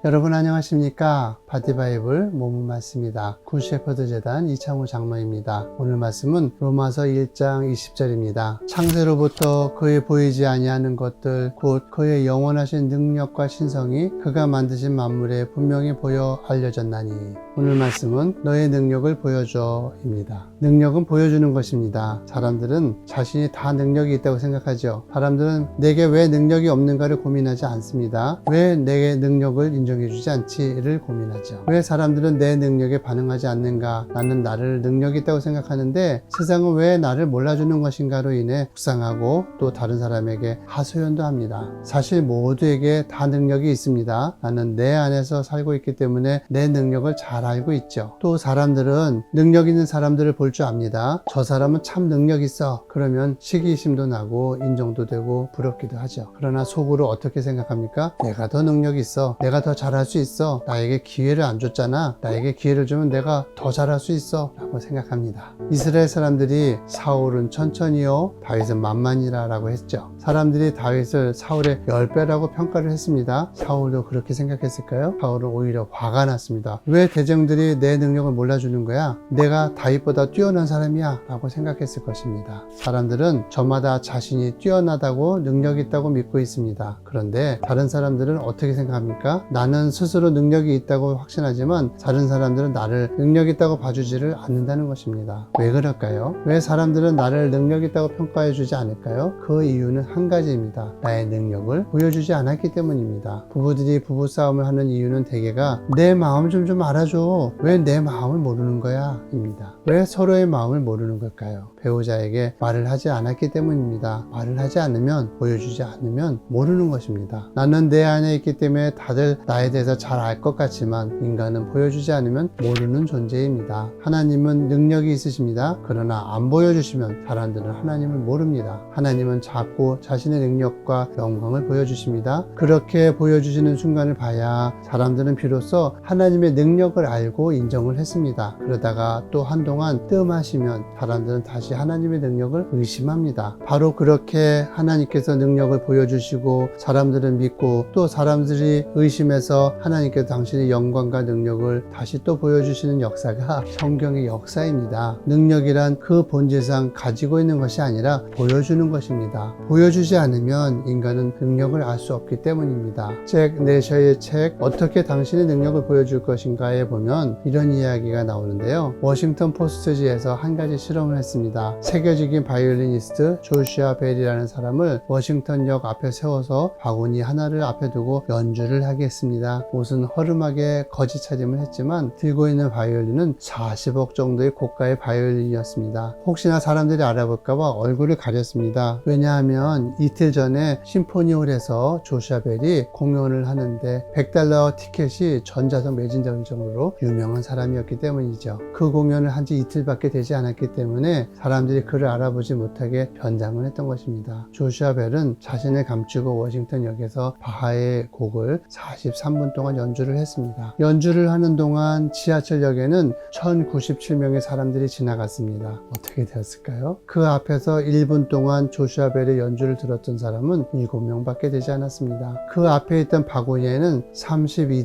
여러분 안녕하십니까? 바디바이블 모문 말씀입니다. 굿셰퍼드 재단 이창호 장로입니다. 오늘 말씀은 로마서 1장 20절입니다. 창세로부터 그의 보이지 아니하는 것들 곧 그의 영원하신 능력과 신성이 그가 만드신 만물에 분명히 보여 알려졌나니. 오늘 말씀은 너의 능력을 보여줘 입니다. 능력은 보여주는 것입니다. 사람들은 자신이 다 능력이 있다고 생각하죠. 사람들은 내게 왜 능력이 없는가를 고민하지 않습니다. 왜 내게 능력을 인정해주지 않지를 고민하죠. 왜 사람들은 내 능력에 반응하지 않는가? 나는 나를 능력이 있다고 생각하는데 세상은 왜 나를 몰라주는 것인가로 인해 불쌍하고 또 다른 사람에게 하소연도 합니다. 사실 모두에게 다 능력이 있습니다. 나는 내 안에서 살고 있기 때문에 내 능력을 잘 알고 있죠. 또 사람들은 능력 있는 사람들을 볼 줄 압니다. 저 사람은 참 능력 있어. 그러면 시기심도 나고 인정도 되고 부럽기도 하죠. 그러나 속으로 어떻게 생각합니까? 내가 더 능력 있어. 내가 더 잘할 수 있어. 나에게 기회를 안 줬잖아. 나에게 기회를 주면 내가 더 잘할 수 있어 라고 생각합니다. 이스라엘 사람들이 사울은 천천히요 다윗은 만만이라 라고 했죠. 사람들이 다윗을 사울의 10배라고 평가를 했습니다. 사울도 그렇게 생각했을까요? 사울은 오히려 화가 났습니다. 왜 대장들이 내 능력을 몰라주는 거야? 내가 다윗보다 뛰어난 사람이야 라고 생각했을 것입니다. 사람들은 저마다 자신이 뛰어나다고 능력 있다고 믿고 있습니다. 그런데 다른 사람들은 어떻게 생각합니까? 나는 스스로 능력이 있다고 확신하지만 다른 사람들은 나를 능력 있다고 봐주지를 않는다는 것입니다. 왜 그럴까요? 왜 사람들은 나를 능력 있다고 평가해 주지 않을까요? 그 이유는 한 가지입니다. 나의 능력을 보여주지 않았기 때문입니다. 부부들이 부부싸움을 하는 이유는 대개가 내 마음 좀 알아줘. 왜 내 마음을 모르는 거야? 입니다. 왜 서로의 마음을 모르는 걸까요? 배우자에게 말을 하지 않았기 때문입니다. 말을 하지 않으면, 보여주지 않으면 모르는 것입니다. 나는 내 안에 있기 때문에 다들 나에 대해서 잘 알 것 같지만 인간은 보여주지 않으면 모르는 존재입니다. 하나님은 능력이 있으십니다. 그러나 안 보여주시면 사람들은 하나님을 모릅니다. 하나님은 자꾸 자신의 능력과 영광을 보여주십니다. 그렇게 보여주시는 순간을 봐야 사람들은 비로소 하나님의 능력을 알고 인정을 했습니다. 그러다가 또 한동안 뜸하시면 사람들은 다시 하나님의 능력을 의심합니다. 바로 그렇게 하나님께서 능력을 보여주시고 사람들은 믿고 또 사람들이 의심해서 하나님께서 당신의 영광과 능력을 다시 또 보여주시는 역사가 성경의 역사입니다. 능력이란 그 본질상 가지고 있는 것이 아니라 보여주는 것입니다. 보여주지 않으면 인간은 능력을 알 수 없기 때문입니다. 잭 내셔의 책 어떻게 당신의 능력을 보여줄 것인가에 보면 이런 이야기가 나오는데요. 워싱턴 포스트지에서 한 가지 실험을 했습니다. 새겨지긴 바이올리니스트 조슈아 벨이라는 사람을 워싱턴역 앞에 세워서 바구니 하나를 앞에 두고 연주를 하게 했습니다. 옷은 허름하게 거지 차림을 했지만 들고 있는 바이올린은 40억 정도의 고가의 바이올린이었습니다. 혹시나 사람들이 알아볼까봐 얼굴을 가렸습니다. 왜냐하면 이틀 전에 심포니홀에서 조슈아 벨이 공연을 하는데 $100 티켓이 전자석 매진될 정도로 유명한 사람이었기 때문이죠. 그 공연을 한 지 이틀밖에 되지 않았기 때문에 사람들이 그를 알아보지 못하게 변장을 했던 것입니다. 조슈아 벨은 자신을 감추고 워싱턴역에서 바하의 곡을 43분 동안 연주를 했습니다. 연주를 하는 동안 지하철역에는 1097명의 사람들이 지나갔습니다. 어떻게 되었을까요? 그 앞에서 1분 동안 조슈아 벨의 연주를 들었던 사람은 7명밖에 되지 않았습니다. 그 앞에 있던 바구니에는 $32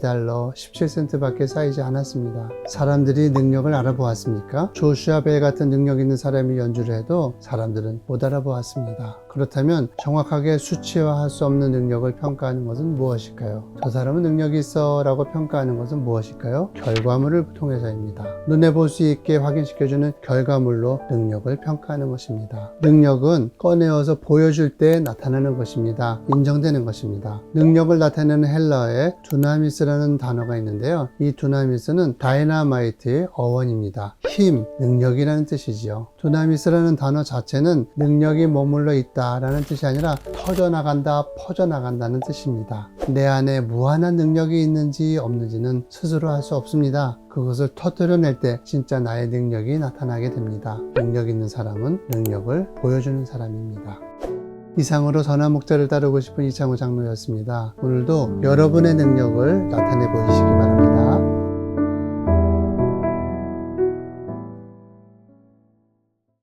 17센트 밖에 쌓이지 않았습니다. 사람들이 능력을 알아보았습니까? 조슈아 벨 같은 능력 있는 사람이 연주를 해도 사람들은 못 알아보았습니다. 그렇다면 정확하게 수치화할 수 없는 능력을 평가하는 것은 무엇일까요? 저 사람은 능력이 있어 라고 평가하는 것은 무엇일까요? 결과물을 통해서입니다. 눈에 볼 수 있게 확인시켜주는 결과물로 능력을 평가하는 것입니다. 능력은 꺼내어서 보여줄 때 나타나는 것입니다. 인정되는 것입니다. 능력을 나타내는 헬라어에 두나미스라는 단어가 있는데요. 이 두나미스는 다이나마이트의 어원입니다. 힘, 능력이라는 뜻이지요. 두나미스라는 단어 자체는 능력이 머물러 있다 라는 뜻이 아니라 터져나간다, 퍼져나간다는 뜻입니다. 내 안에 무한한 능력이 있는지 없는지는 스스로 할 수 없습니다. 그것을 터뜨려낼 때 진짜 나의 능력이 나타나게 됩니다. 능력 있는 사람은 능력을 보여주는 사람입니다. 이상으로 선한 목자를 따르고 싶은 이창호 장로였습니다. 오늘도 여러분의 능력을 나타내 보이시기 바랍니다.